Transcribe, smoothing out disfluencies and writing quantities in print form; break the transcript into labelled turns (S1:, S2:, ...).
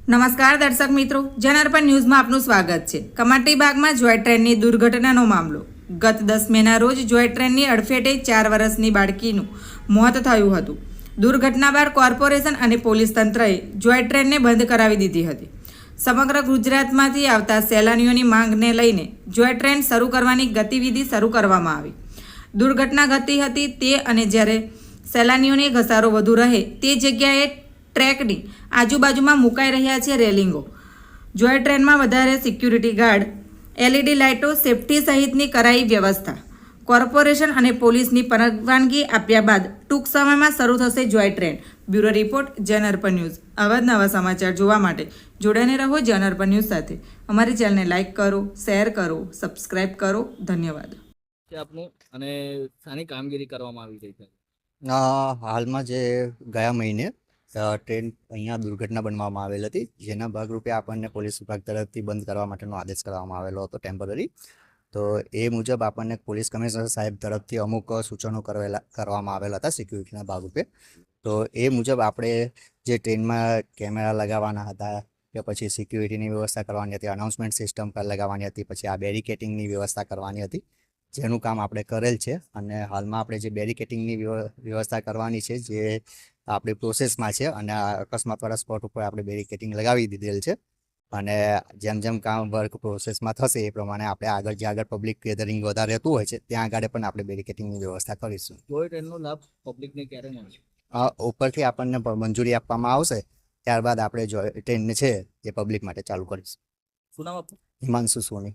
S1: નમસ્કાર દર્શક મિત્રો, જનાર્પણ ન્યૂઝમાં આપનું સ્વાગત છે. કમાટી બાગમાં જોય ટ્રેનની દુર્ઘટનાનો મામલો. ગત 10 મેના રોજ જોય ટ્રેનની અડફેટે 4 વર્ષની બાળકીનું મોત થયું હતું. દુર્ઘટના બાદ કોર્પોરેશન અને પોલીસ તંત્રએ જોય ટ્રેનને બંધ કરાવી દીધી હતી. સમગ્ર ગુજરાતમાંથી આવતા સહેલાણીઓની માંગને લઈને જોય ટ્રેન શરૂ કરવાની ગતિવિધિ શરૂ કરવામાં આવી. દુર્ઘટના ઘટી હતી તે અને જ્યારે સહેલાણીઓને ઘસારો વધુ રહે તે જગ્યાએ ટ્રેકની આજુબાજુમાં મુકાઈ રહ્યા છે રેલિંગો. જોય ટ્રેનમાં વધારે સિક્યુરિટી ગાર્ડ, LED લાઇટો, સેફટી સહિતની કરાઈ વ્યવસ્થા. કોર્પોરેશન અને પોલીસની પરવાનગી આપ્યા બાદ ટૂંક સમયમાં શરૂ થશે જોય ટ્રેન. Bureau report, જનાર્પણ news. આવા જ નવા સમાચાર જોવા માટે જોડાઈને રહો જનાર્પણ ન્યૂઝ સાથે. અમારી ચેનલને લાઇક કરો, શેર કરો, સબસ્ક્રાઇબ કરો. ધન્યવાદ.
S2: આપનું અને શાની કામગીરી કરવામાં આવી રહી છે?
S3: હાલમાં જે ગયા મહિને ટ્રેન અહીંયા દુર્ઘટના બનવામાં આવેલ હતી, જેના ભાગરૂપે આપણને પોલીસ વિભાગ તરફથી બંધ કરવા માટેનો આદેશ કરવામાં આવેલો હતો ટેમ્પરરી. તો એ મુજબ આપણને પોલીસ કમિશનર સાહેબ તરફથી અમુક સૂચનો કરવામાં આવેલા હતા સિક્યુરિટીના ભાગરૂપે. તો એ મુજબ આપણે જે ટ્રેનમાં કેમેરા લગાવવાના હતા કે પછી સિક્યુરિટીની વ્યવસ્થા કરવાની હતી, અનાઉન્સમેન્ટ સિસ્ટમ પર લગાવવાની હતી, પછી આ બેરિકેટિંગની વ્યવસ્થા કરવાની હતી, જેનું કામ આપણે કરેલ છે. અને હાલમાં આપણે જે બેરિકેટિંગની વ્યવસ્થા કરવાની છે જે આપણી પ્રોસેસમાં છે, અને અકસ્માતવાળા સ્પોટ ઉપર આપણે બેરિકેટિંગ લગાવી દીધેલ છે. અને જેમ જેમ કામ વર્ક પ્રોસેસમાં થશે એ પ્રમાણે આપણે આગળ જે આગળ પબ્લિક ગેધરિંગ વધારે રહેતું હોય છે ત્યાં આગળ પણ આપણે બેરિકેટિંગની વ્યવસ્થા કરીશું.
S2: જોય ટ્રેનનો લાભ પબ્લિકને ક્યારે મળશે?
S3: ઉપરથી આપણને મંજૂરી આપવામાં આવશે, ત્યારબાદ આપણે જોય ટ્રેન છે એ પબ્લિક માટે ચાલુ કરીશું.
S2: શું નામ આપનું?
S3: હિમાંશુ સોની.